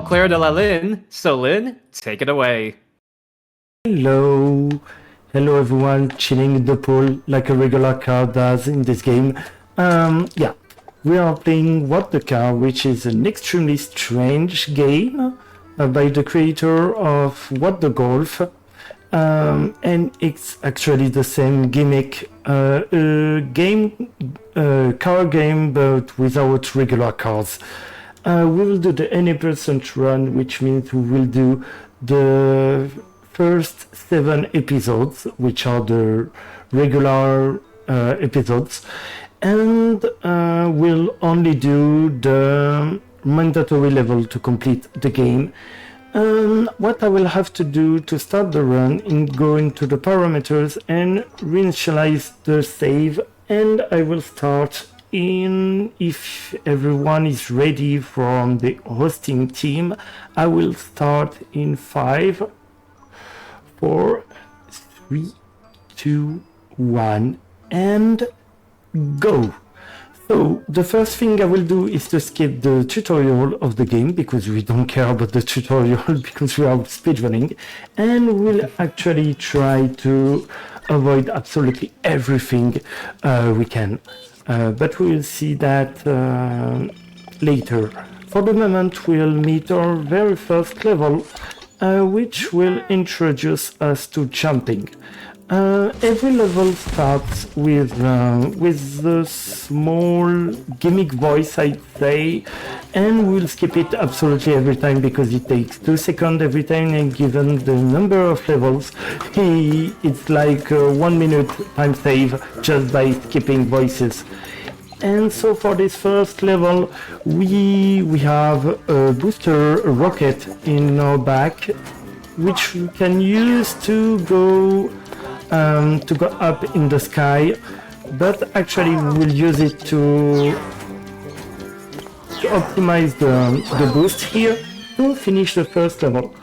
auclairdelalyn. So Lynn, take it away. Hello everyone, chilling in the pool like a regular car does in this game. Yeah, we are playing What the Car, which is an extremely strange game by the creator of What the Golf. And it's actually the same gimmick, car game, but without regular cars. We will do the any percent run, which means we will do the first 7 episodes, which are the regular episodes, and we'll only do the mandatory level to complete the game. What I will have to do to start the run is go into the parameters and reinitialize the save, and I will start in, if everyone is ready from the hosting team, I will start in 5, 4, 3, 2, 1, and go. So the first thing I will do is to skip the tutorial of the game, because we don't care about the tutorial because we are speedrunning, and we'll actually try to avoid absolutely everything we can. But we'll see that later. For the moment, we'll meet our very first level, which will introduce us to jumping. Every level starts with a small gimmick voice, I'd say, and we'll skip it absolutely every time because it takes 2 seconds every time, and given the number of levels, it's like 1 minute time save just by skipping voices. And so for this first level, we have a booster rocket in our back, which we can use to go up in the sky, but actually we'll use it to optimize the boost here to finish the first level.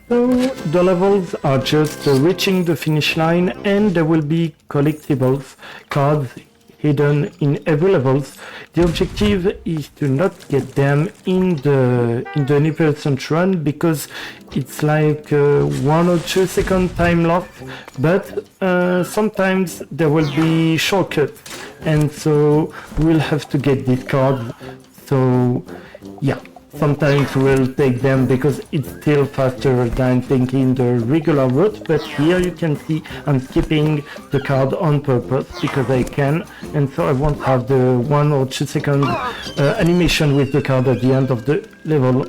So the levels are just reaching the finish line, and there will be collectibles, cards hidden in every levels. The objective is to not get them in the 90% run, because it's like 1 or 2 second time loss, but sometimes there will be shortcuts, and so we'll have to get these cards. So yeah, sometimes we'll take them because it's still faster than taking the regular route, but here you can see I'm skipping the card on purpose because I can, and so I won't have the 1 or 2 second animation with the card at the end of the level.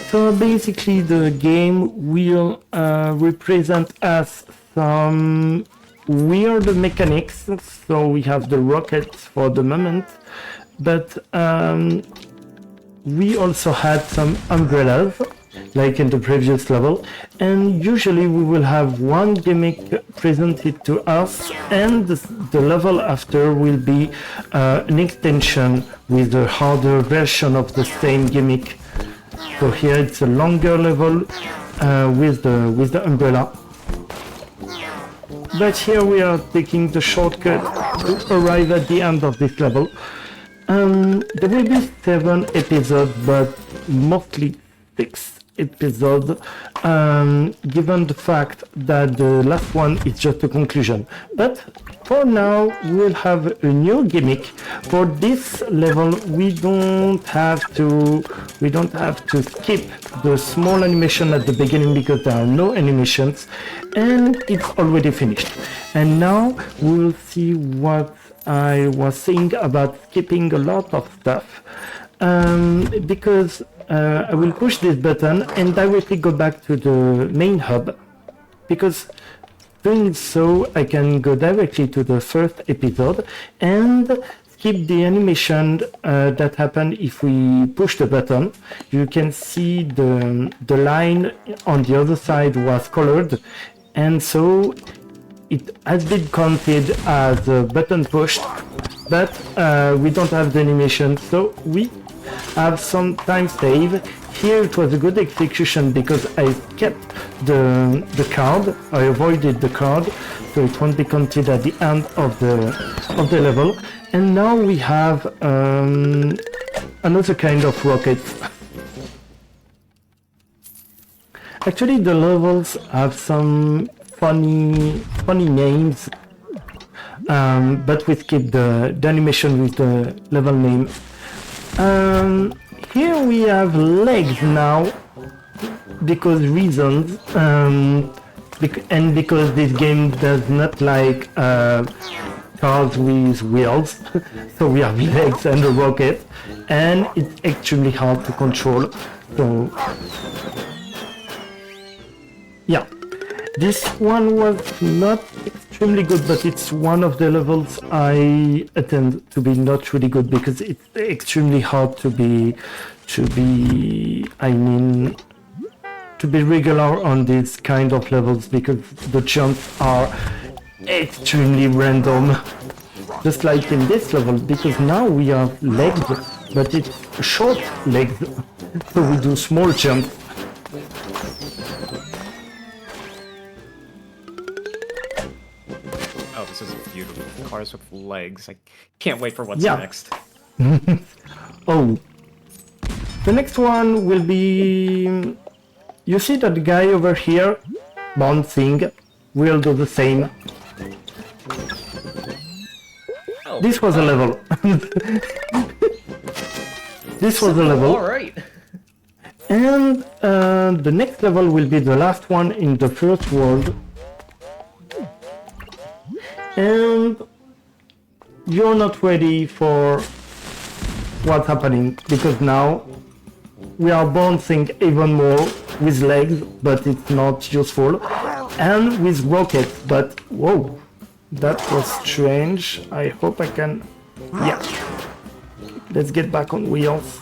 So basically the game will represent us some weird mechanics. So we have the rockets for the moment, but we also had some umbrellas, like in the previous level, and usually we will have one gimmick presented to us, and the level after will be an extension with a harder version of the same gimmick. So here it's a longer level with the umbrella. But here we are taking the shortcut to arrive at the end of this level. There will be 7 episodes, but mostly 6 episodes, given the fact that the last one is just a conclusion. But for now, we'll have a new gimmick. For this level, we don't have to skip the small animation at the beginning because there are no animations, and it's already finished. And now we'll see what I was saying about skipping a lot of stuff, because I will push this button and directly go back to the main hub, because doing so I can go directly to the first episode and skip the animation that happened if we push the button. You can see the line on the other side was colored, and so it has been counted as a button pushed, but we don't have the animation, so we have some time save. Here it was a good execution because I kept the card, I avoided the card, so it won't be counted at the end of the level. And now we have another kind of rocket. Actually, the levels have some funny names, but we skip the animation with the level name. Here we have legs now, because reasons, and because this game does not like cars with wheels, so we have legs and a rocket, and it's extremely hard to control. So yeah, this one was not extremely good, but it's one of the levels I attend to be not really good, because it's extremely hard to be regular on these kind of levels, because the jumps are extremely random, just like in this level, because now we have legs, but it's short legs, so we do small jumps. Oh, this is beautiful. Cars with legs. I can't wait for what's Yeah. next. Oh, the next one will be... You see that guy over here bouncing? We'll do the same. Oh, This was a level. This was a level. Alright. And the next level will be the last one in the first world. And you're not ready for what's happening, because now we are bouncing even more with legs, but it's not useful, and with rockets, but whoa, that was strange. I hope I can... Yeah, let's get back on wheels.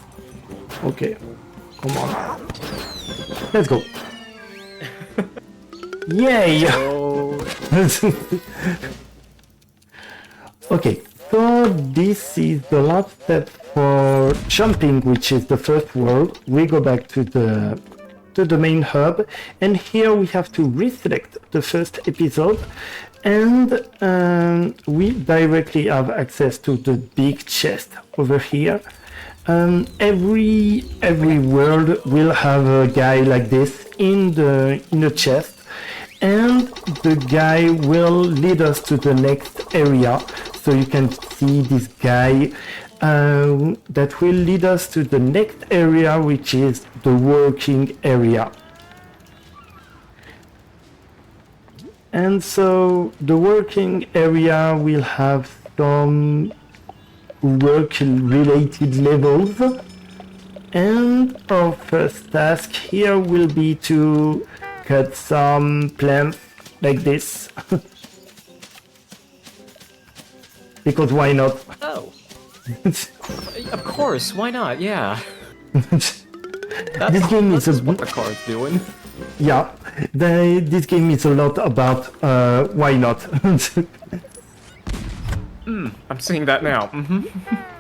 Okay, come on, let's go. Yay! Oh. Okay, so this is the last step for jumping, which is the first world. We go back to the main hub, and here we have to reselect the first episode, and we directly have access to the big chest over here. Every world will have a guy like this in the chest, and the guy will lead us to the next area. So you can see this guy that will lead us to the next area, which is the working area. And so the working area will have some work-related levels. And our first task here will be to cut some plants like this. Because why not? Oh. Of course, why not? Yeah. This game is what the car's doing. Yeah, this game is a lot about why not. I'm seeing that now.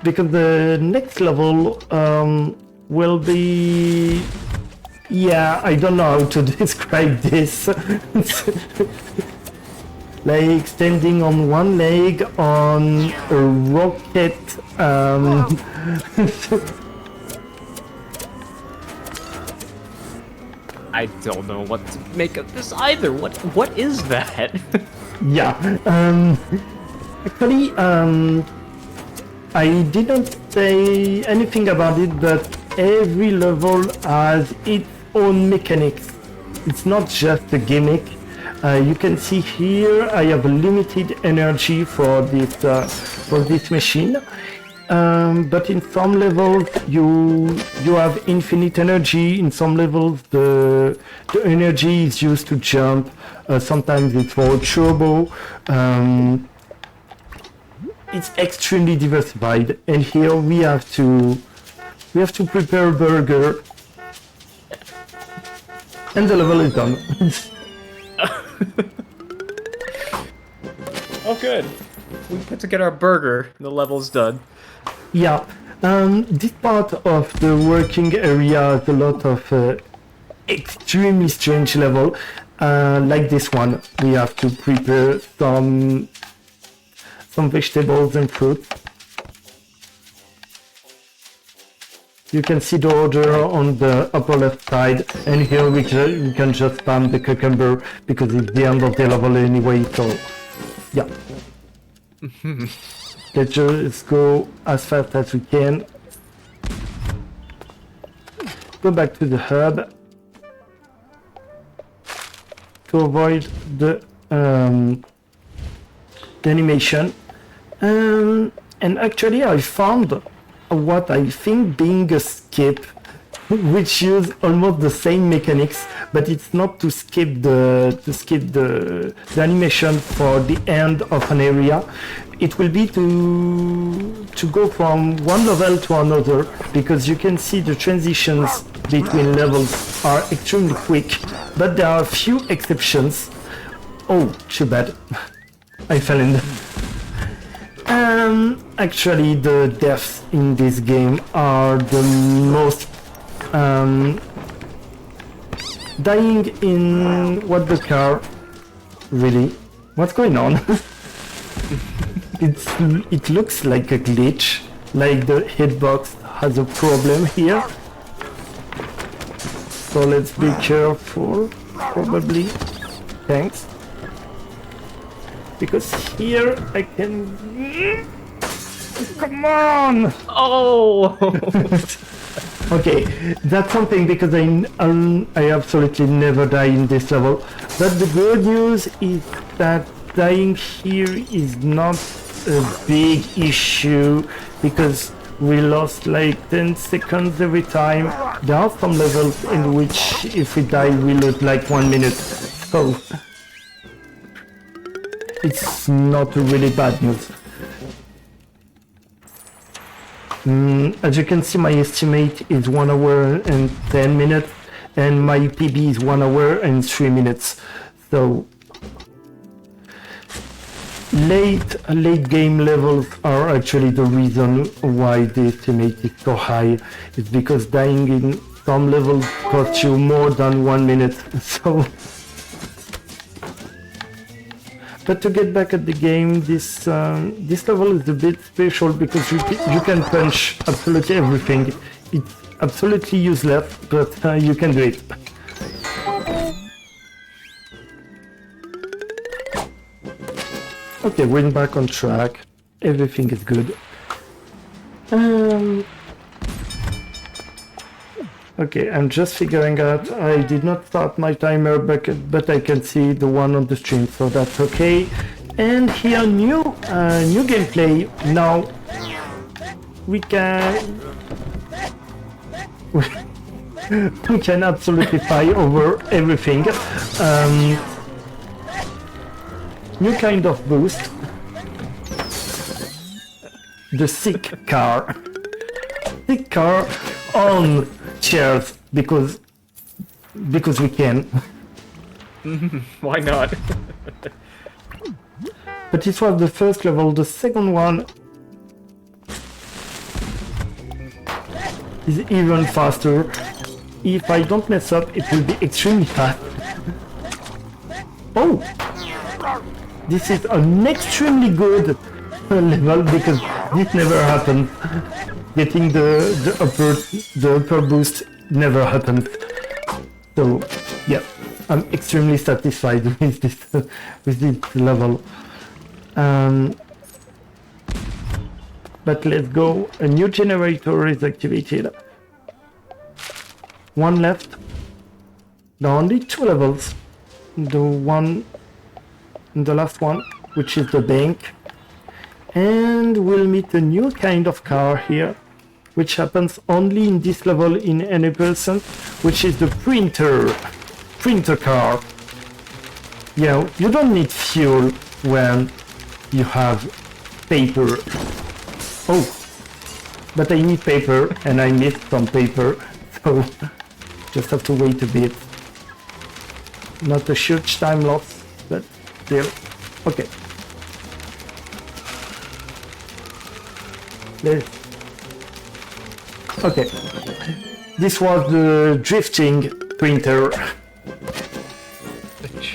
Because the next level will be... Yeah, I don't know how to describe this. Like standing on one leg on a rocket. I don't know what to make of this either. What is that? Yeah. Actually, I didn't say anything about it, but every level has its own mechanics. It's not just a gimmick. You can see here I have a limited energy for this machine, but in some levels you have infinite energy. In some levels the energy is used to jump. Sometimes it's for turbo. It's extremely diversified, and here we have to prepare a burger, and the level is done. Oh, good. We put to get our burger. The level's done. Yeah, this part of the working area has a lot of extremely strange level, like this one. We have to prepare some vegetables and fruit. You can see the order on the upper left side, and here we can just spam the cucumber because it's the end of the level anyway, so yeah. Let's just go as fast as we can. Go back to the hub to avoid the animation. And actually I found what I think being a skip, which use almost the same mechanics, but it's not to skip the animation for the end of an area. It will be to go from one level to another, because you can see the transitions between levels are extremely quick, but there are a few exceptions. Oh, too bad. I fell in. Actually, the deaths in this game are the most dying in what the car. Really? What's going on? It looks like a glitch, like the hitbox has a problem here. So let's be careful, probably. Thanks. Because here I can... Come on! Oh! Okay, that's something because I absolutely never die in this level. But the good news is that dying here is not a big issue, because we lost like 10 seconds every time. There are some levels in which if we die we lose like 1 minute. So it's not really bad news. As you can see, my estimate is 1 hour and 10 minutes, and my PB is 1 hour and 3 minutes. So late game levels are actually the reason why the estimate is so high. It's because dying in some levels costs you more than 1 minute. So, but to get back at the game, this level is a bit special because you can punch absolutely everything. It's absolutely useless, but you can do it. Okay, we're back on track. Everything is good. Okay, I'm just figuring out, I did not start my timer, but I can see the one on the stream, so that's okay. And here, new gameplay. Now, we can absolutely fly over everything. New kind of boost. The sick car. Sick car on chairs because we can. Why not? But it was the first level. The second one is even faster. If I don't mess up, it will be extremely fast. Oh! This is an extremely good level because this never happened. Getting the upper boost never happened. So yeah, I'm extremely satisfied with this level. But let's go. A new generator is activated. One left. There are only 2 levels. The last one, which is the bank. And we'll meet a new kind of car here, which happens only in this level in any person, which is the printer car. Yeah, you don't need fuel when you have paper. Oh, but I need paper and I missed some paper, so just have to wait a bit. Not a huge time loss, but still. Okay. Okay. This was the drifting printer.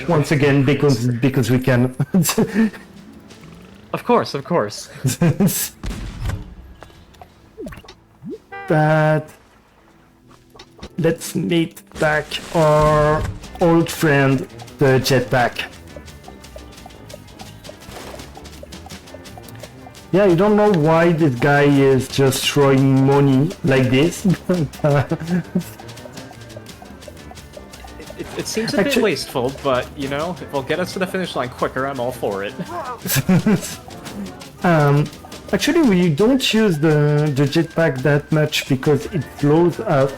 Once again, because we can. Of course, of course. But let's meet back our old friend, the jetpack. Yeah, I don't know why this guy is just throwing money like this. It seems a bit wasteful, but, you know, if it'll get us to the finish line quicker, I'm all for it. Actually, we don't use the jetpack that much because it slows us.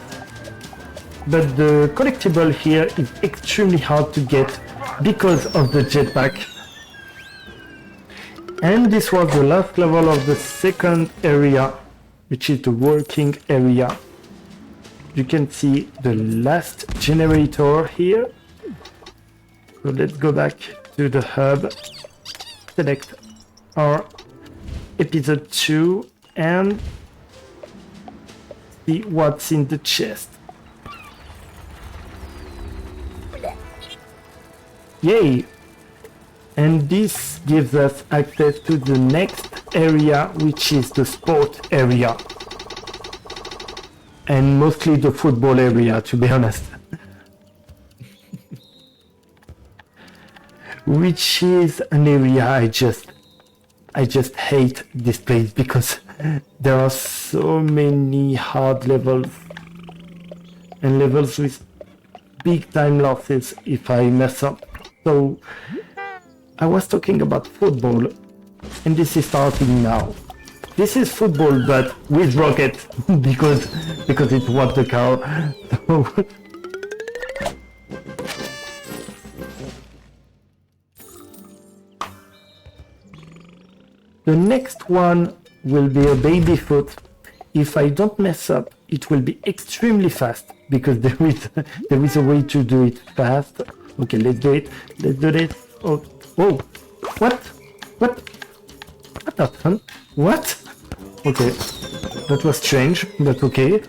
But the collectible here is extremely hard to get because of the jetpack. And this was the last level of the second area, which is the working area. You can see the last generator here. So let's go back to the hub, select our episode 2 and see what's in the chest. Yay! And this gives us access to the next area, which is the sport area. And mostly the football area, to be honest. Which is an area I just hate this place because there are so many hard levels and levels with big time losses if I mess up. So I was talking about football, and this is starting now. This is football, but with rockets, because it was the car. So the next one will be a baby foot. If I don't mess up, it will be extremely fast because there is a way to do it fast. Okay, let's do it. Let's do this. Oh, whoa! What happened? What? Okay, that was strange, but okay.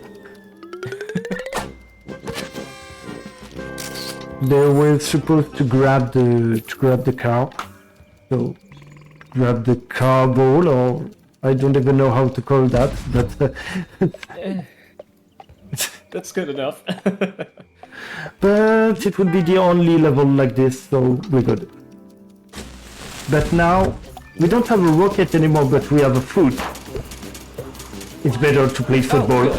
They were supposed to grab the car, so grab the car ball, or I don't even know how to call that, but that's good enough. But it would be the only level like this, so we're good. But now we don't have a rocket anymore, but we have a foot. It's better to play football.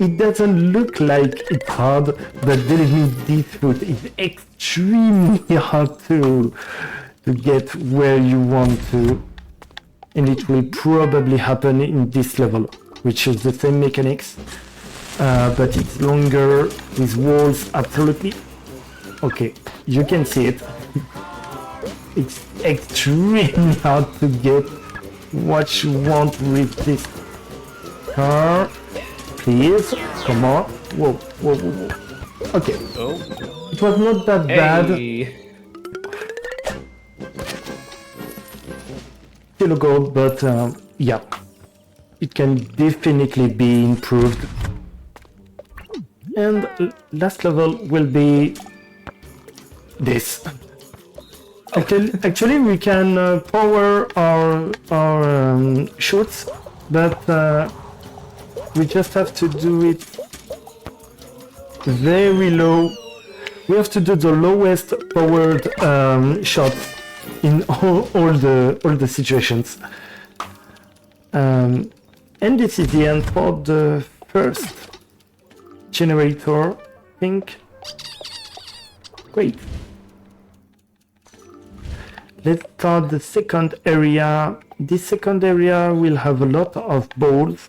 It doesn't look like it's hard, but believe me, this foot is extremely hard to get where you want to. And it will probably happen in this level, which is the same mechanics, but it's longer with walls, absolutely. Okay, you can see it. It's extremely hard to get what you want with this car. Please, come on. Whoa, whoa, whoa, whoa. Okay. Oh. It was not that bad. Still a goal, but yeah. It can definitely be improved. And last level will be this. Actually, we can power our shoots, but we just have to do it very low. We have to do the lowest powered shot in all the situations. And this is the end for the first generator, I think. Great. Let's start the second area. This second area will have a lot of balls.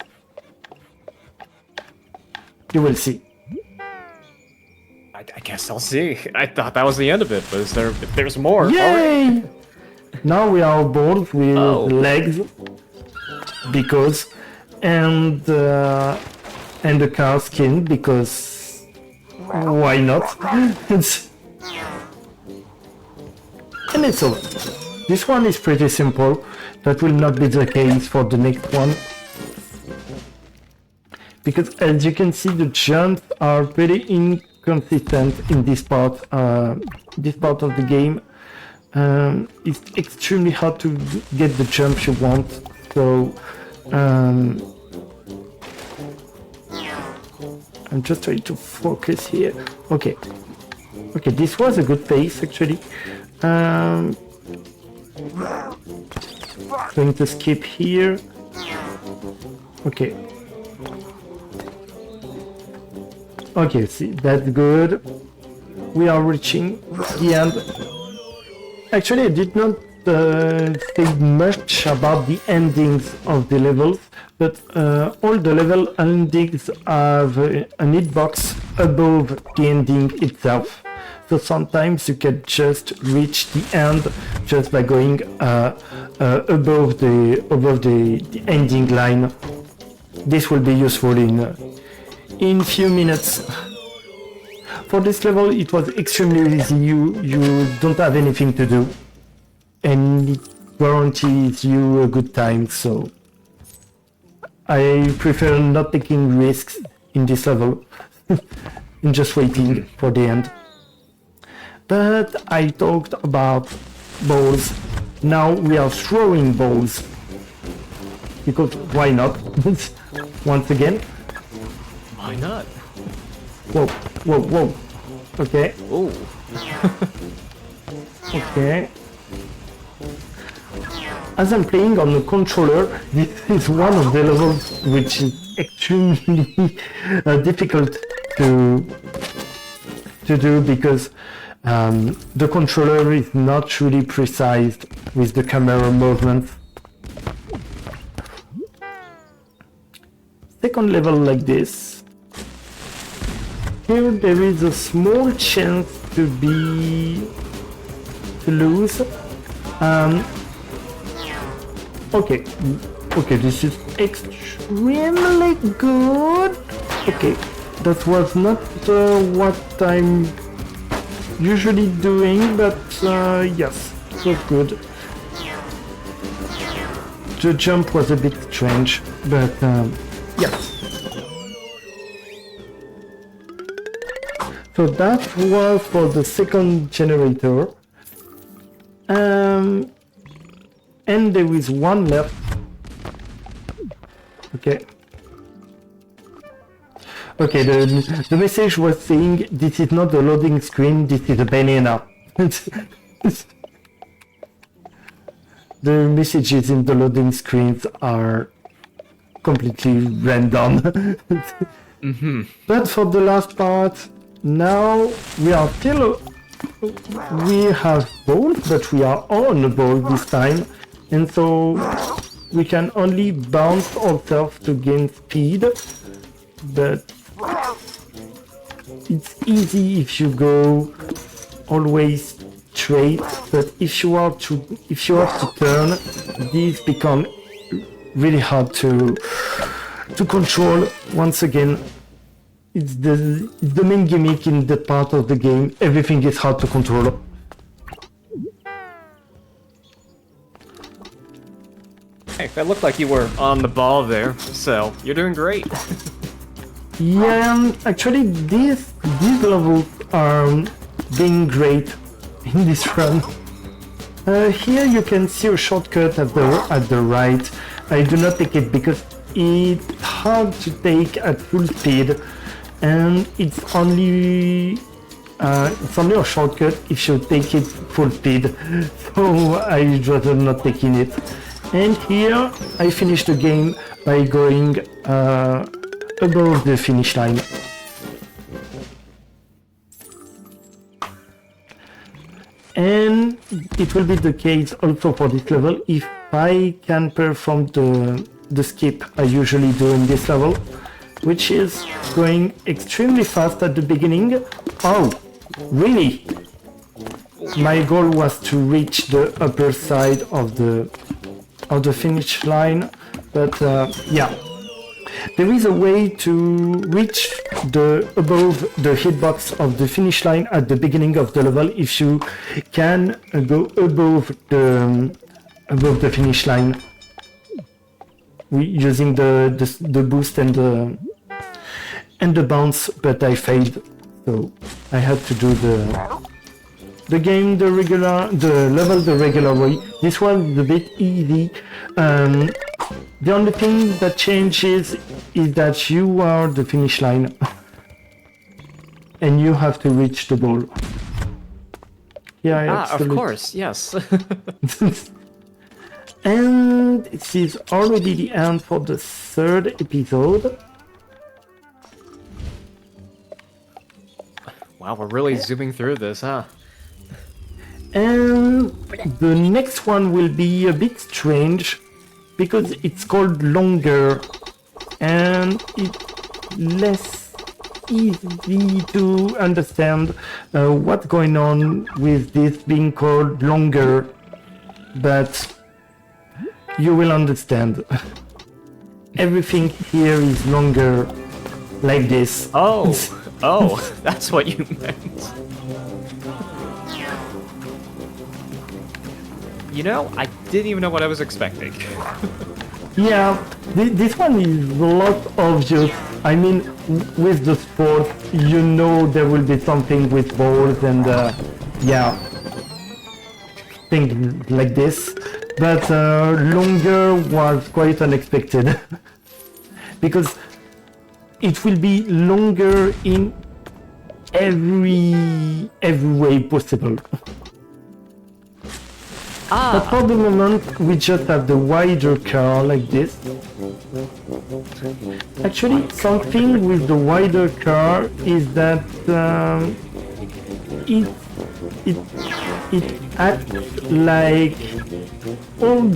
You will see. I guess I'll see. I thought that was the end of it, but there's more. Yay! Right. Now we are balls with legs, because, and the car skin, because why not? And it's over. This one is pretty simple. That will not be the case for the next one. Because as you can see, the jumps are pretty inconsistent in this part of the game. It's extremely hard to get the jump you want. So I'm just trying to focus here. Okay. Okay, this was a good pace actually. Going to skip here. Okay. Okay, see, that's good. We are reaching the end. Actually, I did not say much about the endings of the levels, but all the level endings have an hitbox above the ending itself. So sometimes you can just reach the end just by going above the ending line. This will be useful in few minutes. For this level, it was extremely easy. You don't have anything to do, and it guarantees you a good time. So I prefer not taking risks in this level and just waiting for the end. But I talked about balls. Now we are throwing balls. Because why not? Once again. Why not? Whoa, whoa, whoa. Okay. Oh. Okay. As I'm playing on the controller, this is one of the levels which is extremely difficult to do because the controller is not really precise with the camera movements. Second level like this. Here there is a small chance to lose. Okay, this is extremely good. Okay, that was not what I'm usually doing, but yes, it was good. The jump was a bit strange, but yes. So that was for the second generator. And there is one left. Okay. Okay, the message was saying this is not the loading screen, this is a banana. The messages in the loading screens are completely random. But for the last part, now we have balls, but we are on a ball this time, and so we can only bounce ourselves to gain speed, but it's easy if you go always straight, but if you have to turn, these become really hard to control. Once again, it's the main gimmick in that part of the game. Everything is hard to control. Hey, that looked like you were on the ball there, so you're doing great. Yeah, actually these levels are being great in this run. Here you can see a shortcut at the right. I do not take it because it's hard to take at full speed, and it's only a shortcut if you take it full speed. So I'd rather not taking it. And here I finished the game by going above the finish line. And it will be the case also for this level if I can perform the skip I usually do in this level, which is going extremely fast at the beginning. Oh, really? My goal was to reach the upper side of the finish line, but yeah. There is a way to reach above the hitbox of the finish line at the beginning of the level if you can go above the finish line using the boost and the bounce, but I failed, so I had to do the level the regular way. This one is a bit easy. The only thing that changes is that you are the finish line. and you have to reach the ball. Yeah, Of absolutely. course, yes. And this is already the end for the third episode. Wow, we're really zooming through this, huh? And the next one will be a bit strange because it's called longer and it's less easy to understand what's going on with this being called longer, but you will understand. Everything here is longer, like this. Oh, oh, that's what you meant. You know, I didn't even know what I was expecting. Yeah, this one is a lot obvious. I mean, with the sport, you know there will be something with balls and, yeah, things like this. But longer was quite unexpected. Because it will be longer in every way possible. But for the moment, we just have the wider car like this. Actually, something with the wider car is that it acts like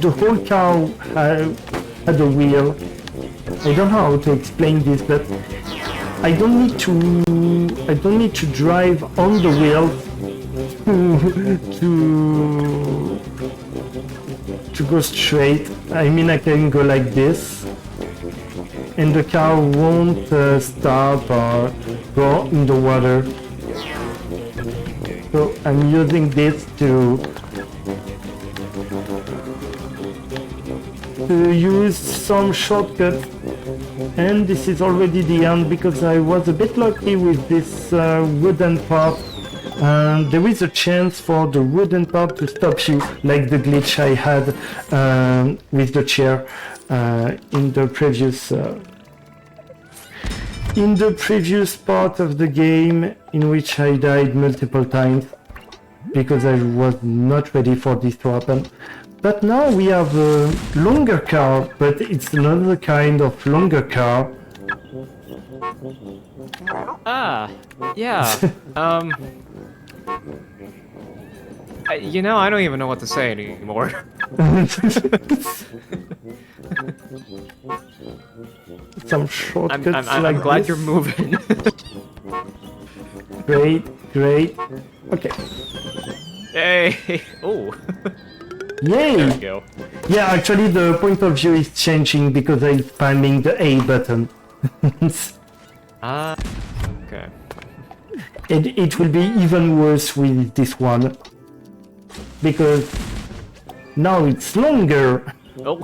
the whole car had a wheel. I don't know how to explain this, but I don't need to drive on the wheels to go straight. I mean, I can go like this and the car won't stop or go in the water. So I'm using this to use some shortcuts, and this is already the end because I was a bit lucky with this wooden part. There is a chance for the wooden part to stop you, like the glitch I had with the chair in the previous part of the game, in which I died multiple times because I was not ready for this to happen. But now we have a longer car, but it's another kind of longer car. Yeah. You know, I don't even know what to say anymore. Some shortcuts I'm like glad this. you're moving. Great. Okay. Hey! Oh! Yay! There we go. Yeah, actually the point of view is changing because I'm spamming the A button. Okay. And it will be even worse with this one. Because now it's longer. Oh!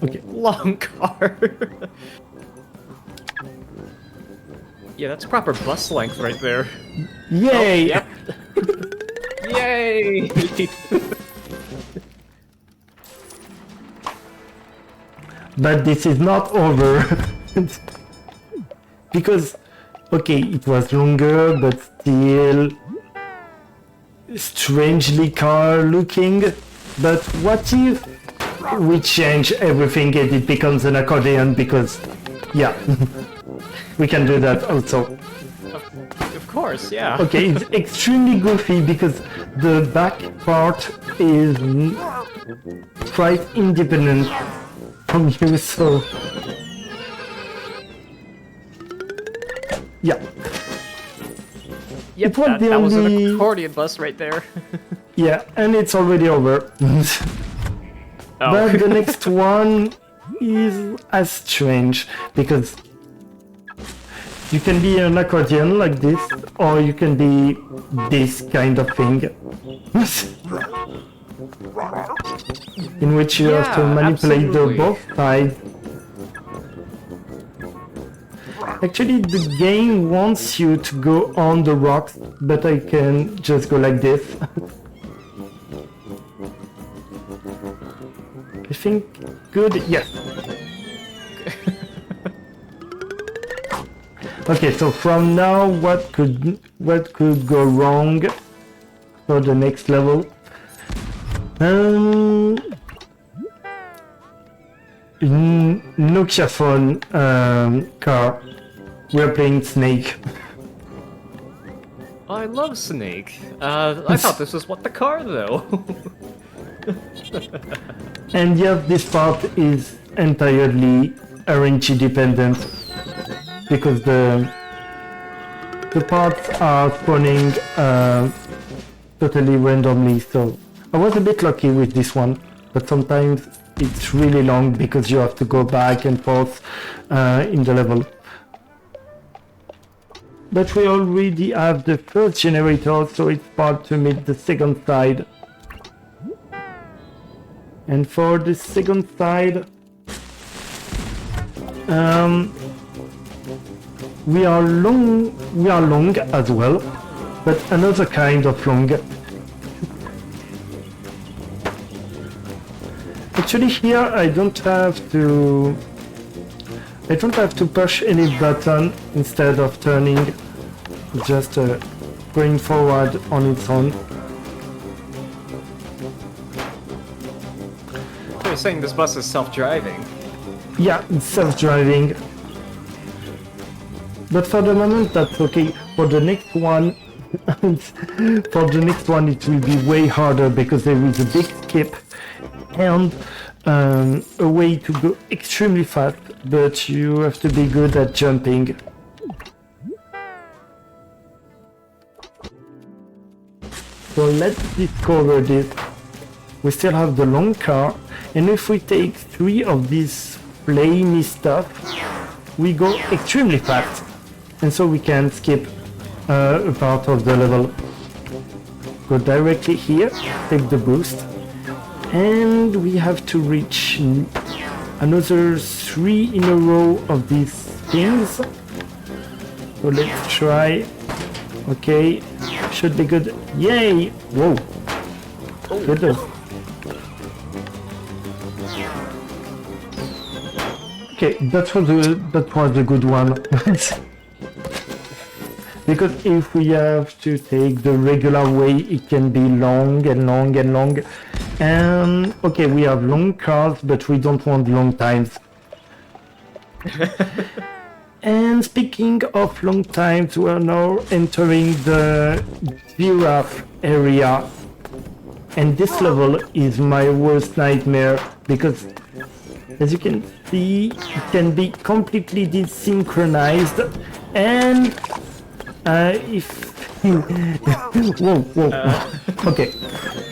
Okay. Long car! Yeah, that's proper bus length right there. Yay! Oh, yep. Yay! But this is not over. Because, okay, it was longer, but still strangely car looking. But what if we change everything and it becomes an accordion? Because, yeah, we can do that also. Of course, yeah. Okay, it's extremely goofy because the back part is quite independent from you, so yeah. Yep, It was the that was an only- accordion bus right there. Yeah, and it's already over. Oh. But the next one is as strange because you can be an accordion like this, or you can be this kind of thing. In which you have to Yeah, manipulate absolutely. both sides. Actually, the game wants you to go on the rocks, but I can just go like this. I think good, yes. Okay, so from now, what could go wrong for the next level? Nokia phone car. We're playing Snake. I love Snake. I thought this was what the car though. And yes, this part is entirely RNG dependent because the parts are spawning totally randomly. So I was a bit lucky with this one, but sometimes it's really long because you have to go back and forth in the level. But we already have the first generator, so it's part to meet the second side. And for the second side, we are long as well, but another kind of long. Actually here I don't have to push any button instead of turning, just going forward on its own. You're saying this bus is self-driving? Yeah, it's self-driving. But for the moment that's okay. For the next one, it will be way harder because there is a big skip and a way to go extremely fast, but you have to be good at jumping. So let's discover this. We still have the long car, and if we take 3 of these flamey stuff, we go extremely fast, and so we can skip a part of the level. Go directly here, take the boost, and we have to reach another 3 in a row of these things. So let's try. Okay, should be good. Yay! Whoa! Good. Okay, that was a good one. Because if we have to take the regular way, it can be long and long and long. And okay, we have long cars, but we don't want long times. And speaking of long times, we are now entering the giraffe area. And this level is my worst nightmare because, as you can see, it can be completely desynchronized, and if whoa. Okay,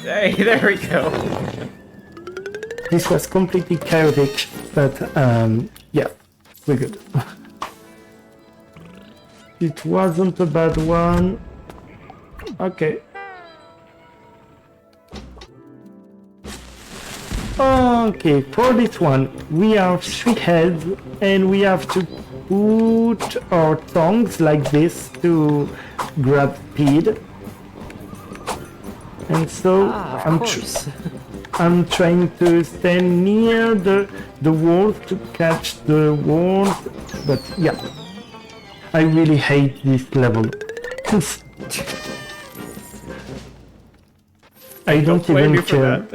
Hey, there we go. This was completely chaotic, but yeah, we're good. It wasn't a bad one. Okay. Okay, for this one, we have 3 heads, and we have to put our tongues like this to grab speed. And so I'm trying to stand near the walls to catch the walls, but yeah, I really hate this level. I don't even care.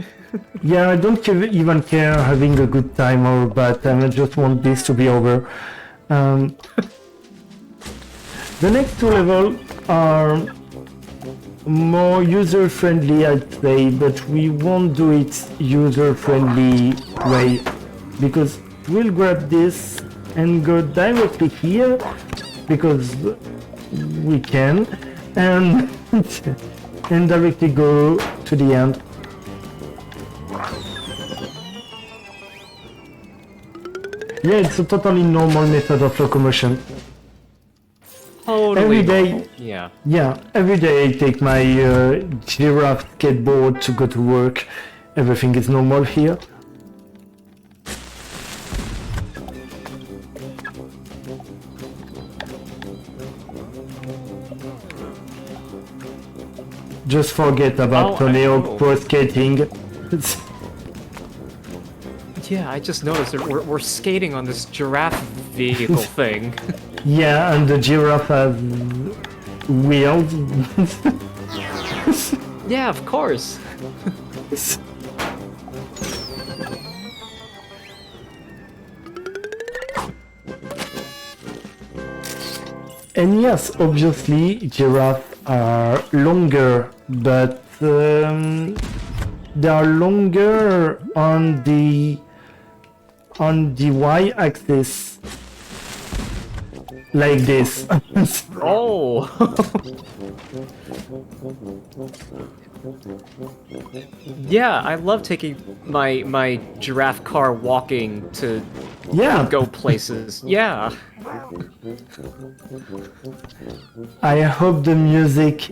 Yeah, I don't even care having a good time or a bad time. I just want this to be over. The next 2 levels are more user-friendly, I'd say, but we won't do it user-friendly way, because we'll grab this and go directly here because we can, and and directly go to the end. Yeah, it's a totally normal method of locomotion. Totally every day, normal. Yeah. Yeah, every day I take my giraffe skateboard to go to work. Everything is normal here. Just forget about Tony Hawk Pro Skating. Yeah, I just noticed that we're skating on this giraffe vehicle thing. Yeah, and the giraffe has wheels. Yeah, of course. And yes, obviously giraffes are longer, but they are longer on the y-axis, like this. Oh. Yeah, I love taking my giraffe car walking to go places. Yeah. I hope the music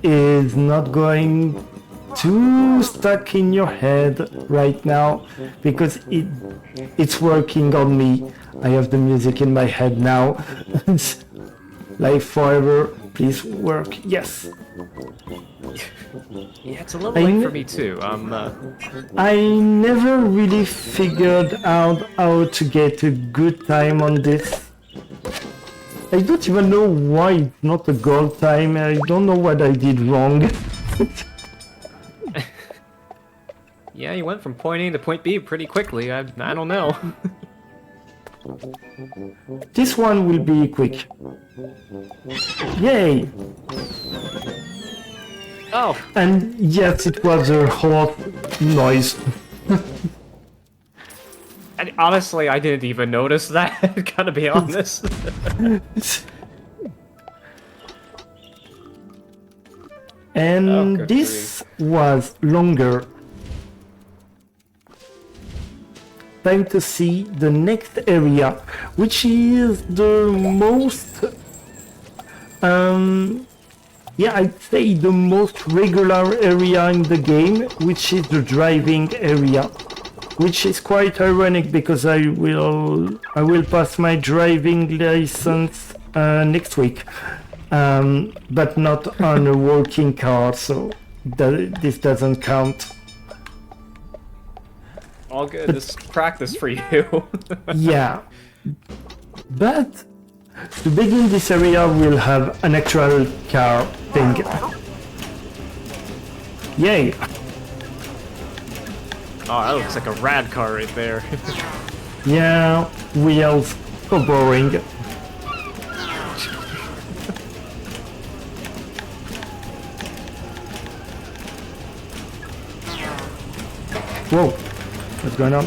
is not going too stuck in your head right now, because it's working on me. I have the music in my head now. Like forever, please work. Yes. Yeah, it's a little late for me too. I never really figured out how to get a good time on this. I don't even know why it's not a gold time. I don't know what I did wrong. Yeah, you went from point A to point B pretty quickly. I don't know. This one will be quick. Yay! Oh! And yes, it was a hot noise. And honestly, I didn't even notice that, gotta be honest. And this was longer. Time to see the next area, which is the most, yeah, I'd say the most regular area in the game, which is the driving area, which is quite ironic because I will pass my driving license next week, but not on a working car, so this doesn't count. All good, this is practice for you. Yeah, but to begin this area we'll have an actual car thing. Yay! Oh, that looks like a rad car right there. Yeah, wheels, so boring. Whoa, what's going on?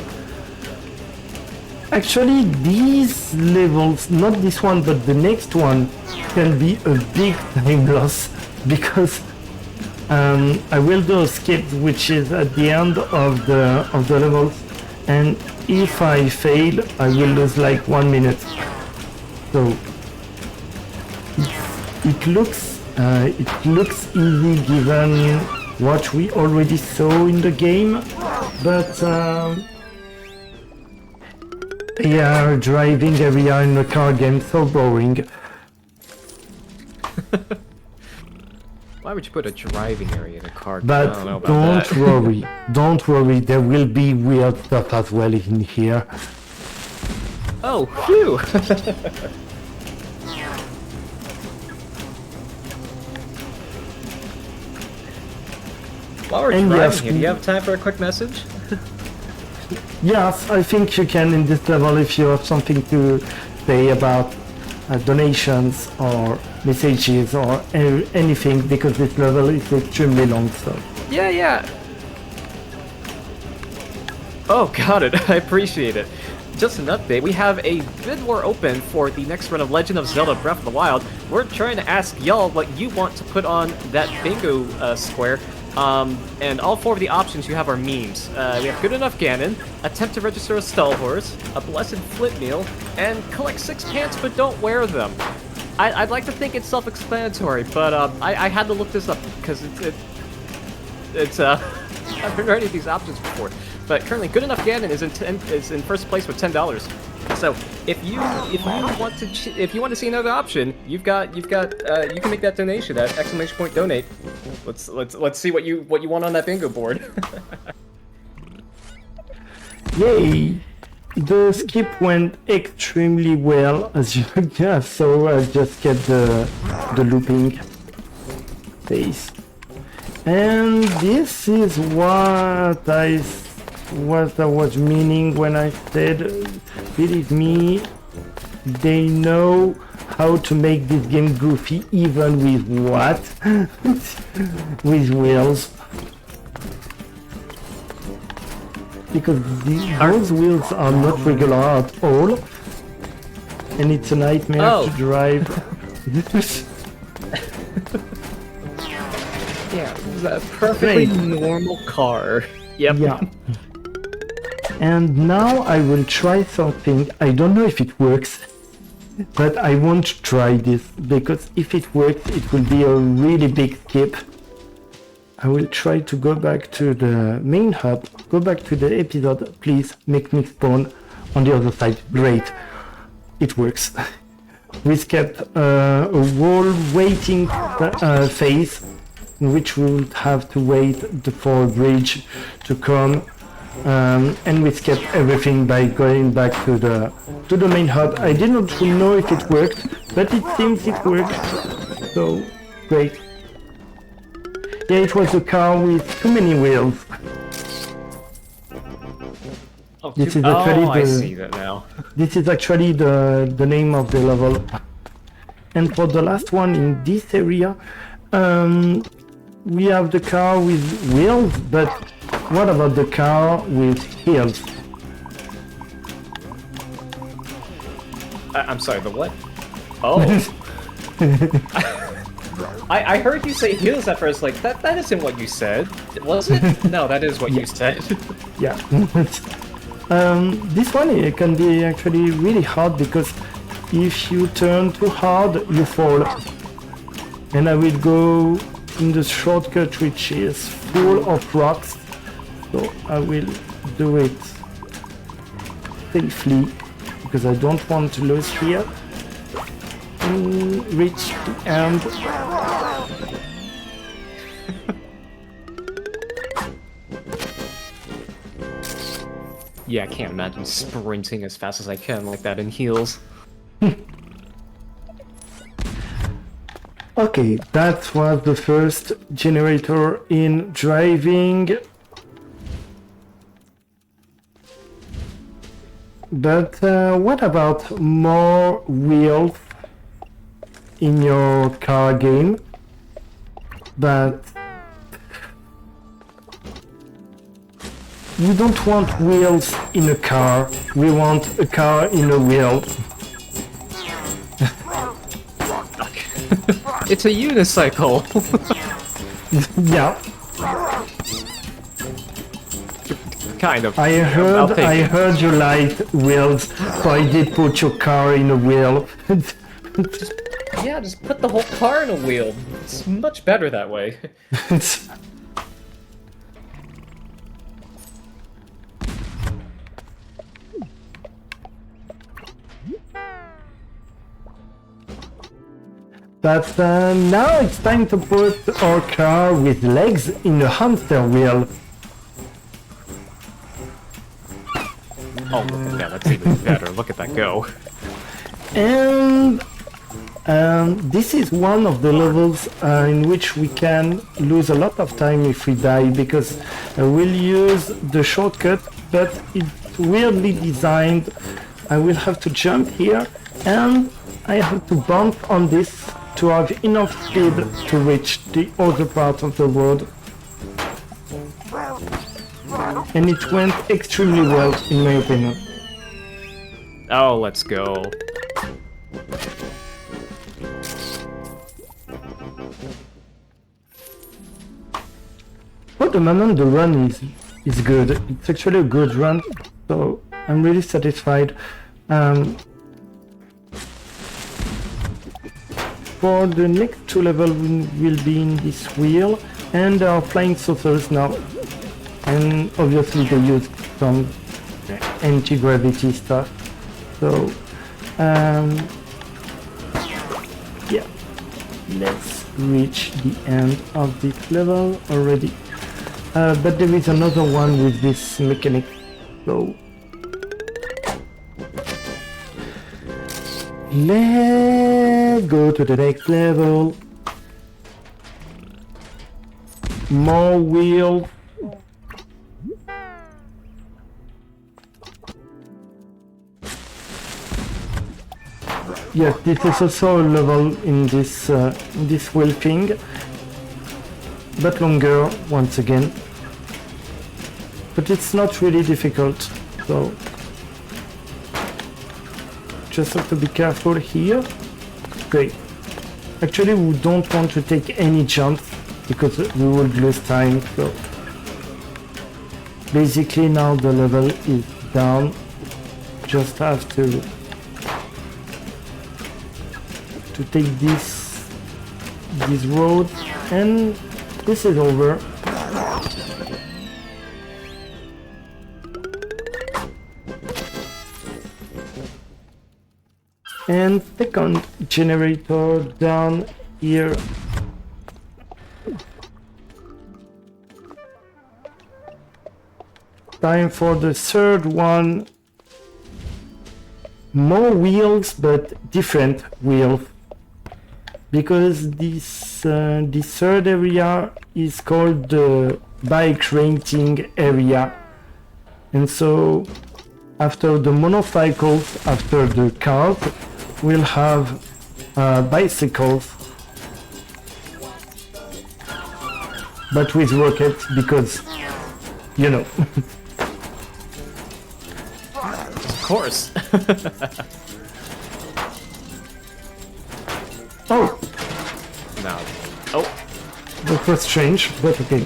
Actually, these levels, not this one, but the next one, can be a big time loss, because I will do a skip, which is at the end of the levels, and if I fail, I will lose like 1 minute. So it looks easy given what we already saw in the game, but yeah, driving area in a car game, so boring. Why would you put a driving area in a car? But I don't know about don't that. worry, don't worry, there will be weird stuff as well in here. Oh, phew! While we're And driving yes, here, do you have time for a quick message? Yes, I think you can in this level if you have something to say about donations or messages or anything, because this level is extremely long, so. Yeah. Oh, got it. I appreciate it. Just an update, we have a bid war open for the next run of Legend of Zelda Breath of the Wild. We're trying to ask y'all what you want to put on that bingo square. And all 4 of the options you have are memes. We have Good Enough Ganon, Attempt to Register a Stall Horse, a Blessed Flip Meal, and Collect 6 pants but don't wear them. I'd like to think it's self-explanatory, but I had to look this up because it's I haven't heard any of these options before. But currently, Good Enough Ganon is in first place with $10. So if you want to see another option, you can make that donation at !donate. Let's see what you want on that bingo board. Yay! The skip went extremely well, as you yeah, so I just get the looping phase. And this is what I was meaning when I said, believe me, they know how to make this game goofy even with what? With wheels. Because those wheels are not regular at all, and it's a nightmare to drive. Yeah, a perfectly normal car. Yep. Yeah. And now I will try something. I don't know if it works, but I want to try this, because if it works, it will be a really big skip. I will try to go back to the main hub, go back to the episode. Please make me spawn on the other side. Great. It works. We skipped a wall waiting phase, in which we would have to wait for a bridge to come. And we skipped everything by going back to the main hub. I did not know if it worked, but it seems it worked. So, great. Yeah, it was a car with too many wheels. Oh, this is actually I see that now. This is actually the name of the level. And for the last one in this area, we have the car with wheels, but what about the car with heels? I'm sorry, the what? Oh. I heard you say heels at first, like, that isn't what you said, was it? No, that is what you said. Yeah. This one it can be actually really hard, because if you turn too hard, you fall. And I will go in the shortcut, which is full of rocks, so I will do it safely, because I don't want to lose here. Reach the end. Yeah, I can't imagine sprinting as fast as I can like that in heels. Okay, that was the first generator in driving. But what about more wheels in your car game? But we don't want wheels in a car, we want a car in a wheel. It's a unicycle! Yeah. Kind of. I heard you like wheels, so I did put your car in a wheel. Yeah, just put the whole car in a wheel. It's much better that way. But now it's time to put our car with legs in a hamster wheel. Oh, look at that. That's even better. Look at that go. And this is one of the levels in which we can lose a lot of time if we die, because we'll use the shortcut, but it's weirdly designed. I will have to jump here, and I have to bump on this to have enough speed to reach the other part of the road. And it went extremely well, in my opinion. Oh, let's go. For the moment, the run is good. It's actually a good run, so I'm really satisfied. For the next two levels, we'll be in this wheel, and there are flying saucers now. And obviously they use some anti-gravity stuff. So, yeah, let's reach the end of this level already. But there is another one with this mechanic, so Let's go to the next level. More wheels. Yes, this is also a level in this wheel thing, but longer once again. But it's not really difficult, so just have to be careful here. Great. Actually, we don't want to take any jumps because we would lose time. So basically now the level is down. Just have to take this road, and this is over. And second generator down here. Time for the third one. More wheels, but different wheels. Because this third area is called the bike renting area. And so after the motorcycles, after the cars, we'll have bicycles, but with rockets, because, you know. Of course. Oh! No. Oh. That was strange, but okay.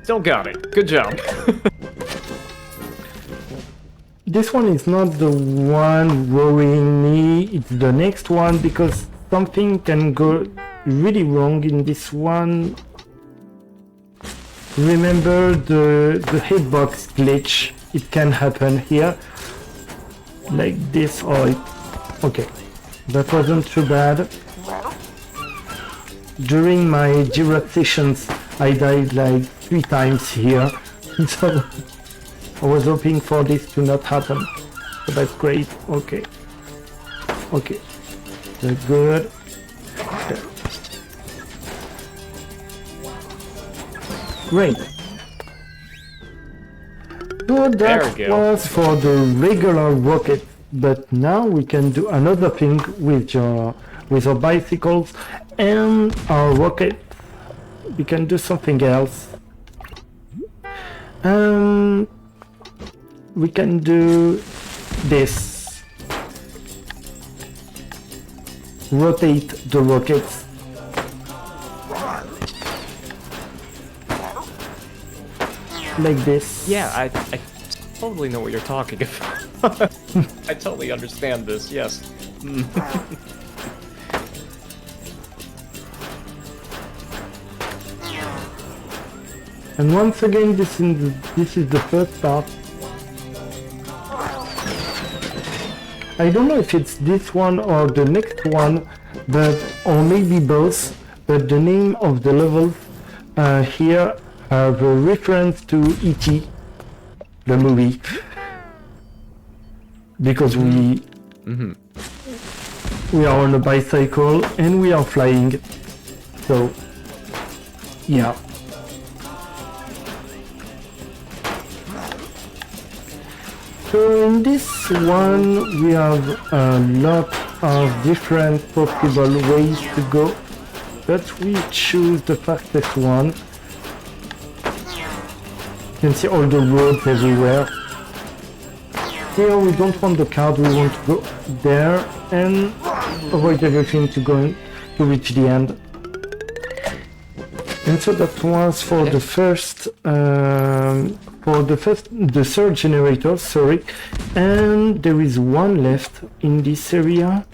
Still got it. Good job. This one is not the one worrying me, it's the next one, because something can go really wrong in this one. Remember the hitbox glitch, it can happen here. Like this, or okay, that wasn't too bad. During my Jira sessions, I died like 3 times here, so I was hoping for this to not happen, so that's great. Okay, okay, that's good. Great. So that was for the regular rocket, but now we can do another thing with our bicycles and our rocket. We can do something else. We can do this. Rotate the rockets. Like this. Yeah, I totally know what you're talking about. I totally understand this, yes. And once again, this is the first part. I don't know if it's this one or the next one, or maybe both, but the name of the level here have a reference to E.T., the movie, because we are on a bicycle and we are flying, so yeah. So in this one we have a lot of different possible ways to go, but we choose the fastest one. You can see all the roads everywhere. Here we don't want the card, we want to go there and avoid everything to reach the end. And so that was for the third generator, sorry. And there is one left in this area.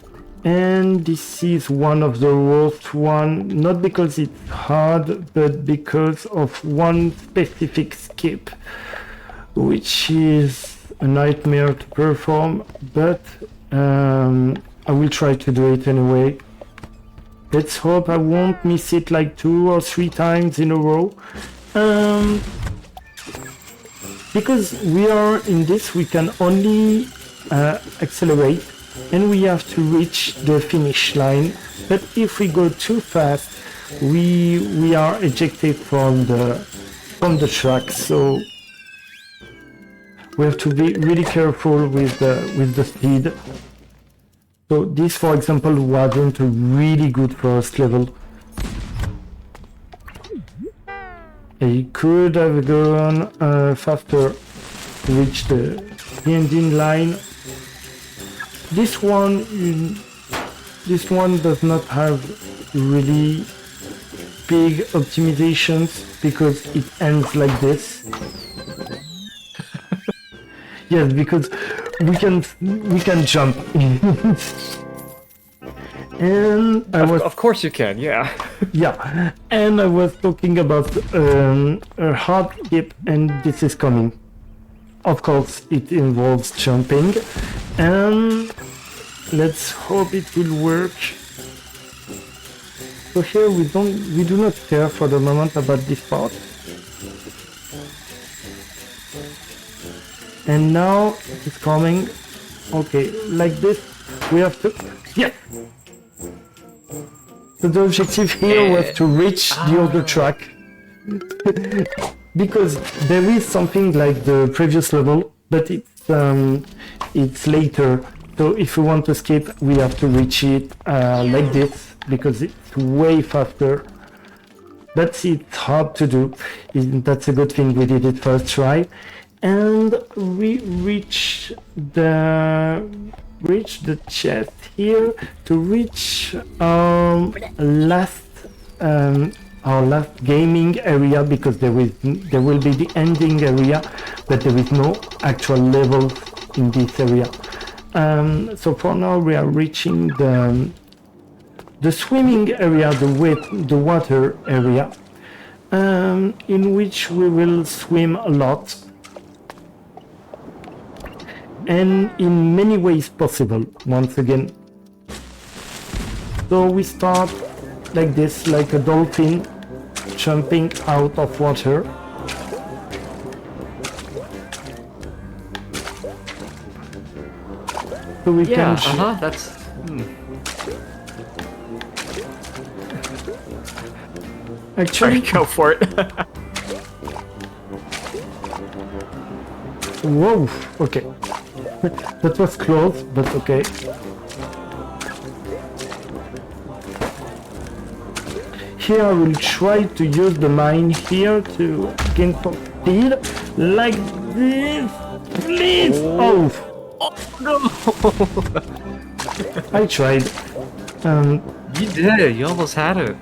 And this is one of the worst one, not because it's hard, but because of one specific skip, which is a nightmare to perform, but I will try to do it anyway. Let's hope I won't miss it like 2 or 3 times in a row. Because we are in this, we can only accelerate, and we have to reach the finish line. But if we go too fast, we are ejected from the track. So we have to be really careful with the speed. So this, for example, wasn't a really good first level. I could have gone faster to reach the ending line. This one does not have really big optimizations because it ends like this. Yes, because we can jump. And Of course you can, yeah. yeah, and I was talking about a hard skip, and this is coming. Of course, it involves jumping, and let's hope it will work. So here we do not care for the moment about this part. And now it's coming. Okay, like this, we have to. Yeah. So the objective here was to reach the other track. Because there is something like the previous level, but it's later. So if we want to skip, we have to reach it like this, because it's way faster. But it's hard to do. That's a good thing we did it first try. And we reach the chest here to reach our last gaming area, because there will be the ending area, but there is no actual level in this area. So for now we are reaching the swimming area, the water area, in which we will swim a lot. And in many ways possible, once again. So we start like this, like a dolphin jumping out of water. So we can... that's... Actually... Sorry, go for it. Whoa, okay. That was close, but okay. Here I will try to use the mine here to gain some speed, like this. Please! Oh! No! I tried. You did it, you almost had it.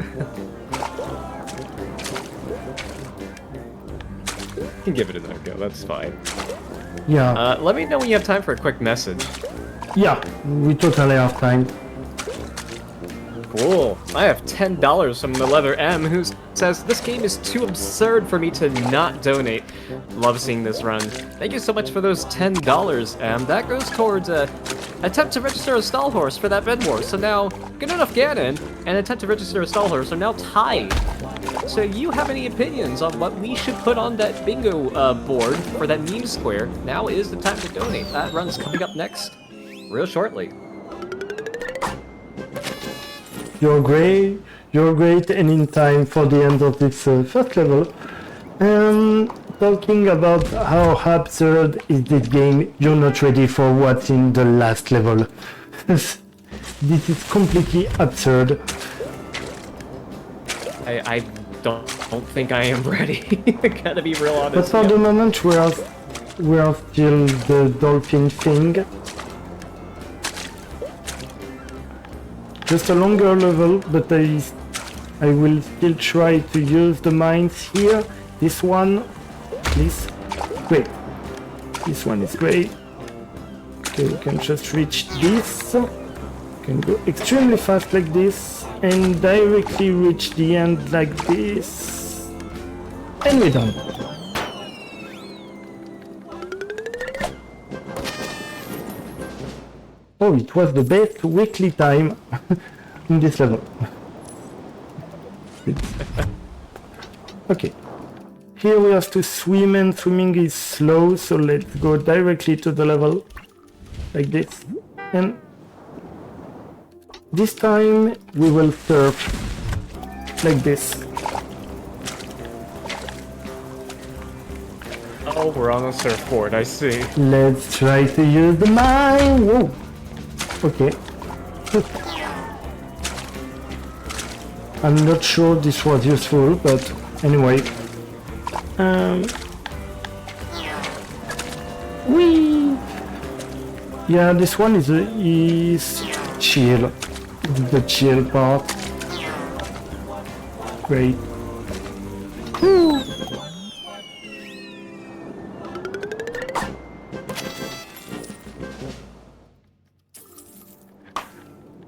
You can give it another go, that's fine. Yeah. Let me know when you have time for a quick message. Yeah, we totally have time. Cool. I have $10 from the letter M, who says, "This game is too absurd for me to not donate. Love seeing this run. Thank you so much for those $10, M. That goes towards attempt to register a stall horse for that bed war. So now, good enough Ganon and attempt to register a stall horse are now tied. So you have any opinions on what we should put on that bingo board for that meme square? Now is the time to donate. That run's coming up next, real shortly." You're great, and in time for the end of this first level. Talking about how absurd is this game, you're not ready for what's in the last level. This is completely absurd. I don't think I am ready. I gotta be real honest. But for the moment, we are still the dolphin thing. Just a longer level, but I will still try to use the mines here. This one, this, great. This one is great. Okay, we can just reach this. We can go extremely fast like this, and directly reach the end like this. And we're done. Oh, it was the best weekly time in this level. Okay. Here we have to swim, and swimming is slow, so let's go directly to the level. like this. And this time we will surf like this. Oh, we're on a surfboard, I see. Let's try to use the mine. Whoa. Okay. I'm not sure this was useful, but anyway. Whee! Yeah, this one is chill. The chill part. Great. Woo!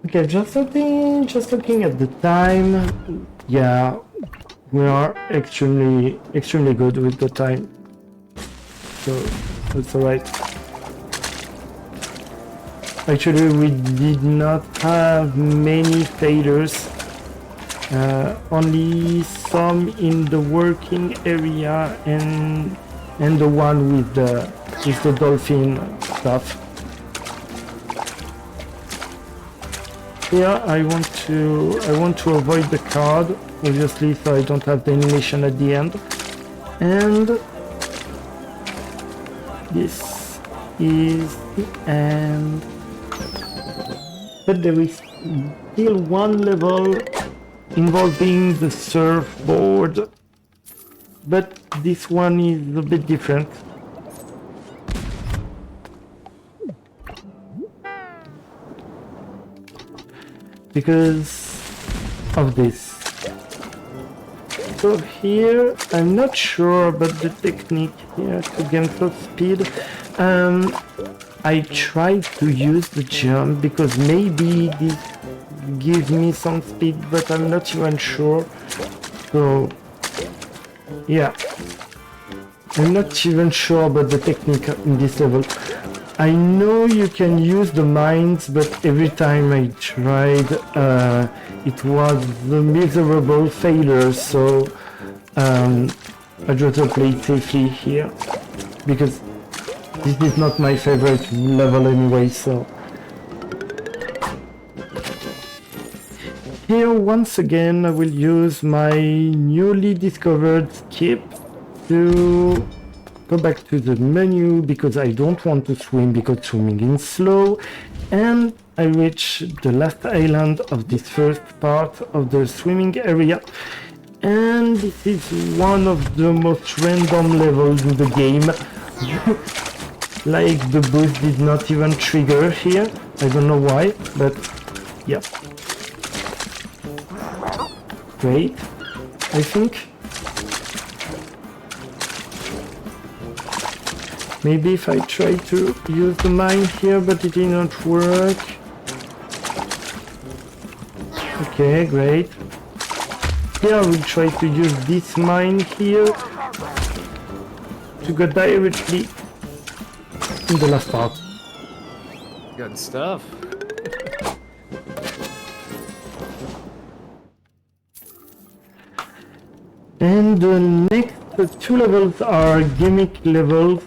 Okay, just looking at the time. Yeah, we are extremely good with the time. So that's alright. Actually, we did not have many failures. Only some in the working area and the one with the dolphin stuff. Here I want to avoid the card, obviously, so I don't have the animation at the end. And this is the end. But there is still one level involving the surfboard, but this one is a bit different. Because of this. So here, I'm not sure about the technique here to gain top speed. I tried to use the jump because maybe this gives me some speed, but I'm not even sure. So yeah, I'm not even sure about the technique in this level. I know you can use the mines, but every time I tried, it was a miserable failure, so I'd rather play it safely here, because this is not my favorite level anyway, so... Here, once again, I will use my newly discovered skip to go back to the menu, because I don't want to swim, because swimming is slow, and I reach the last island of this first part of the swimming area, and this is one of the most random levels in the game. Like the boost did not even trigger here, I don't know why, but yeah. Great, I think. Maybe if I try to use the mine here, but it did not work. Okay, great. Here I will try to use this mine here to go directly in the last part. Good stuff. And the next two levels are gimmick levels.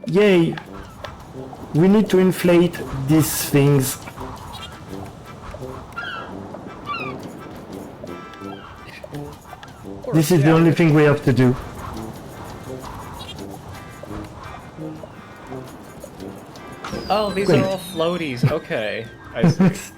Yay! We need to inflate these things. This is the only thing we have to do. Oh, these are all floaties. Okay, I see.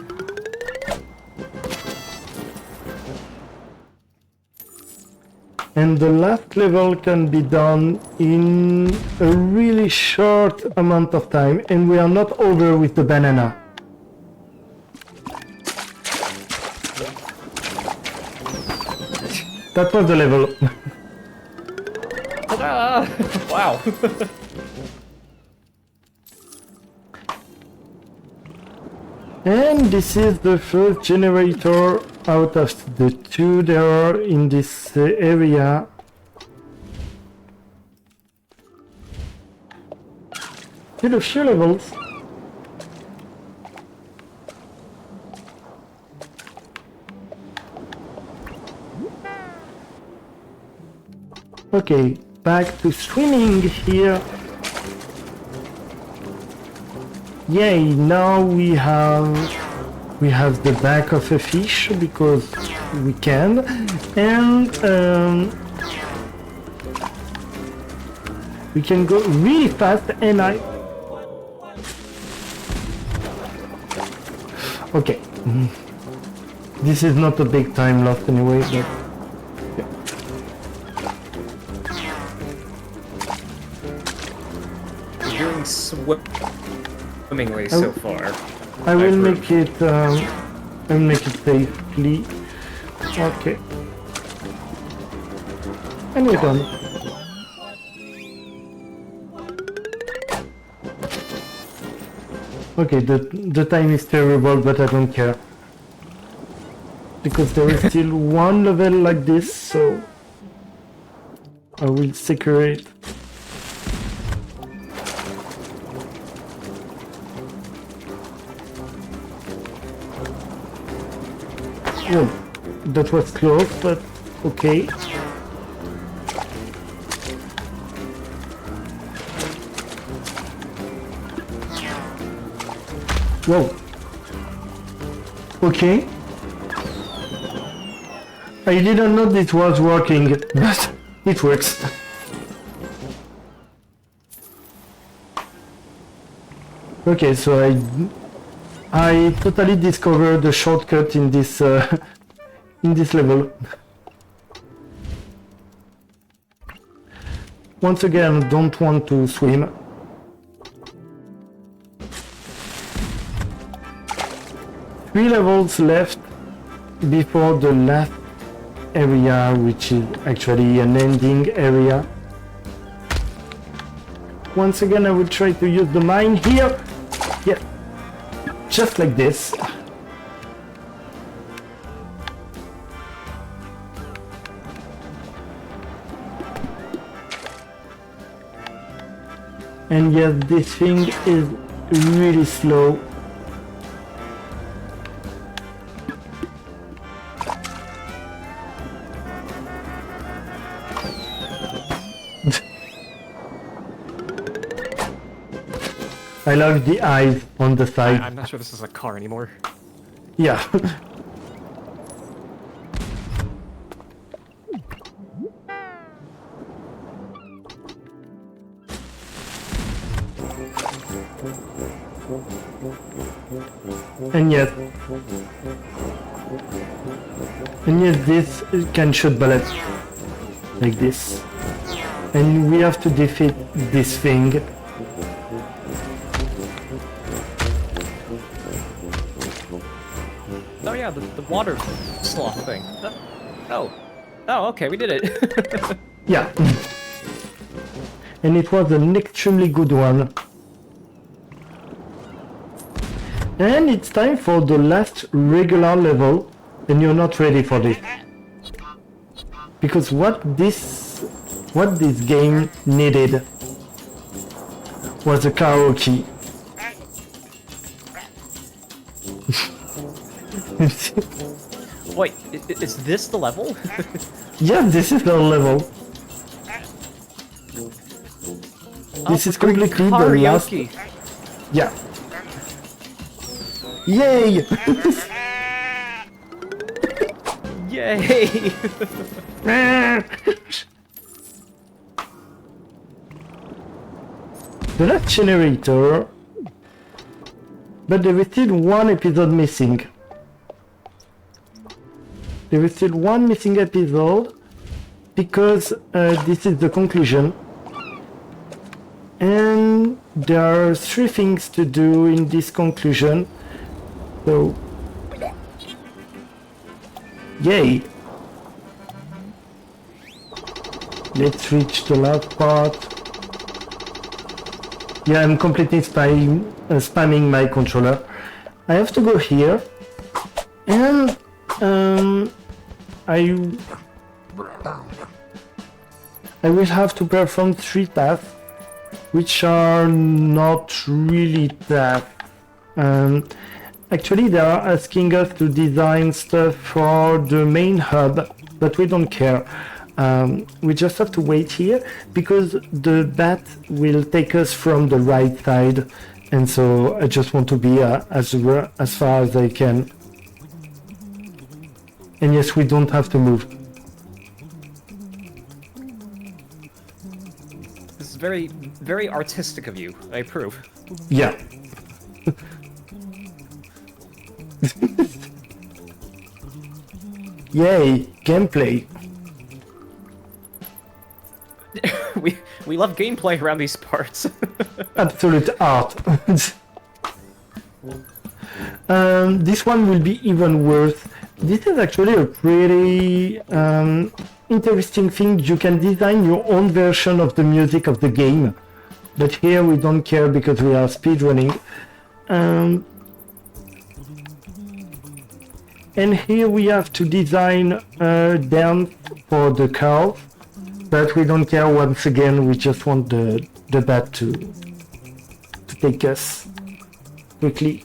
And the last level can be done in a really short amount of time, and we are not over with the banana. That was the level. Ta-da! Wow. And this is the first generator out of the two there are in this area. Still a few levels. Okay, back to swimming here. Yay, now we have the back of a fish because we can, and we can go really fast, and okay, this is not a big time lost anyway, but You're doing swimmingly so far. I will make it I'll make it safely. Okay. And we're done. Okay, the time is terrible, but I don't care. Because there is still one level like this, so I will secure it. Well, that was close, but okay. Whoa. Okay. I didn't know this was working, but it works. Okay, so I totally discovered the shortcut in this level. Once again, don't want to swim. Three levels left before the last area, which is actually an ending area. Once again, I will try to use the mine here. Yeah, just like this. And yes, this thing is really slow. I like the eyes on the side. I'm not sure this is a car anymore. Yeah. And yet, this can shoot bullets like this, and we have to defeat this thing. Oh yeah, the water sloth thing. Oh, okay, we did it. Yeah, and it was an extremely good one. And it's time for the last regular level, and you're not ready for this. Because what this game needed was a karaoke. Wait, is this the level? Yeah, this is the level. This is completely the last... Karaoke. Yeah. Yay! Yay! The last generator, but there is still one episode missing. There is still one missing episode because this is the conclusion, and there are 3 things to do in this conclusion. So, yay! Let's reach the last part. Yeah, I'm completely spamming my controller. I have to go here, and I will have to perform 3 tasks, which are not really tasks. Actually, they are asking us to design stuff for the main hub, but we don't care. We just have to wait here because the bat will take us from the right side, and so I just want to be as far as I can. And yes, we don't have to move. This is very, very artistic of you. I approve. Yeah. Yay, gameplay. we love gameplay around these parts. Absolute art. This one will be even worse. This is actually a pretty interesting thing. You can design your own version of the music of the game, but here we don't care because we are speedrunning. And here we have to design a dance for the cow, but we don't care once again, we just want the bat to take us quickly.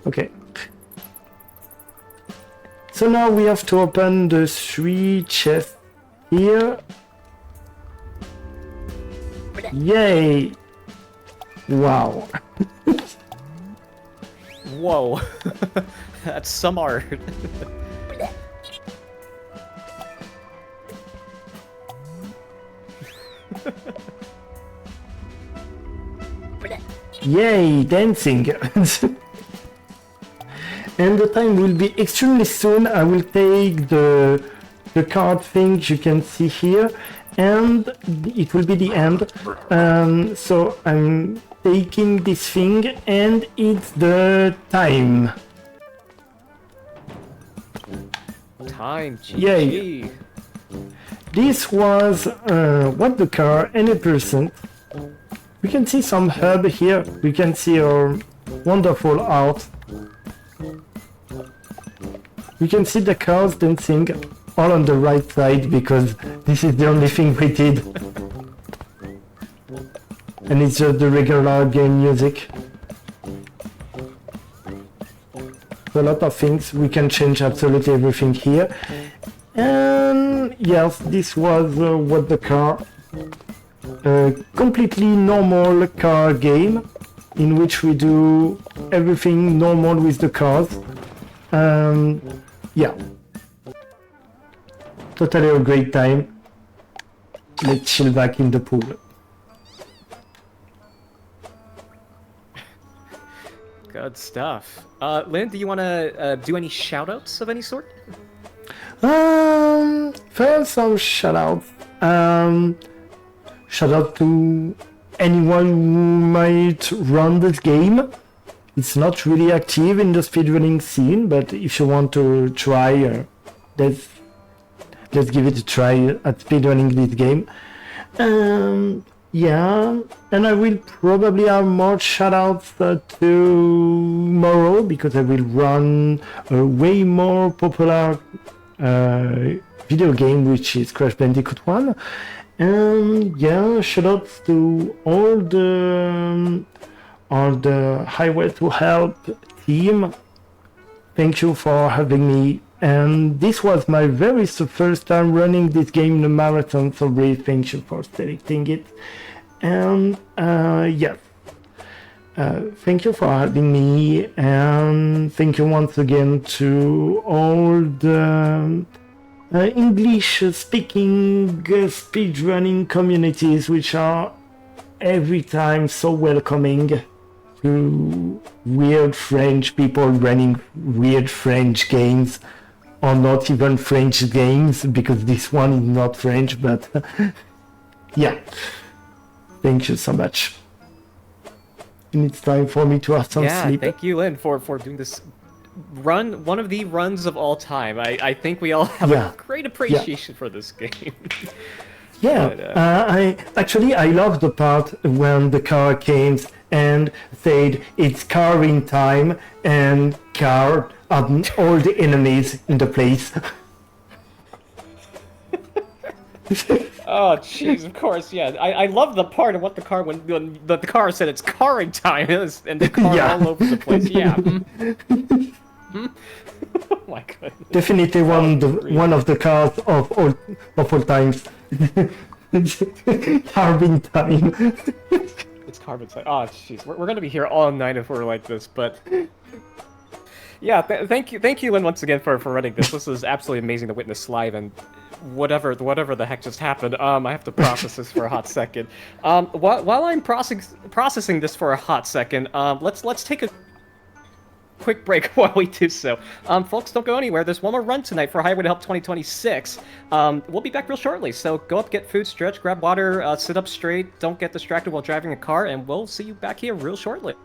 Okay. So now we have to open the 3 chests here. Yay! Wow. Whoa. That's some art. Yay, dancing! And the time will be extremely soon. I will take the card thing you can see here, and it will be the end. So I'm taking this thing, and it's the time. Time, GG. Yay! This was what the car, any person. We can see some hub here. We can see our wonderful art. We can see the cars dancing all on the right side because this is the only thing we did. And it's just the regular game music. So a lot of things. We can change absolutely everything here. And yes, this was what the car. A completely normal car game in which we do everything normal with the cars. Yeah. Totally a great time. Let's chill back in the pool. Good stuff. Lynn, do you want to do any shoutouts of any sort? First some shoutouts. Shout out to anyone who might run this game. It's not really active in the speedrunning scene, but if you want to try, let's give it a try at speedrunning this game. Yeah, and I will probably have more shoutouts tomorrow because I will run a way more popular video game, which is Crash Bandicoot 1. And yeah, shoutouts to all the Highway to Help team. Thank you for having me. And this was my very first time running this game in a marathon, so really thank you for selecting it. And yes, thank you for having me, and thank you once again to all the English-speaking speedrunning communities, which are every time so welcoming to weird French people running weird French games, or not even French games, because this one is not French, but yeah, thank you so much. And it's time for me to have some sleep. Thank you, Lynn, for doing this run, one of the runs of all time. I think we all have a great appreciation for this game. Yeah, but, I love the part when the car came and said it's carving time and carved all the enemies in the place. Oh, jeez, of course, yeah. I love the part of what the car, when the car said it's carring time, and the car Yeah. all over the place. Yeah. Oh my goodness. Definitely one of the cars of all times. Carving time. It's carbon time. Oh, jeez. We're gonna be here all night if we're like this, but... Yeah, thank you, Lynn, once again for running this. This is absolutely amazing to witness live, and whatever the heck just happened. I have to process this for a hot second. While I'm processing this for a hot second, let's take a quick break while we do so. Folks, don't go anywhere. There's one more run tonight for Highway to Help 2026. We'll be back real shortly, so go up, get food, stretch, grab water, sit up straight, don't get distracted while driving a car, and we'll see you back here real shortly.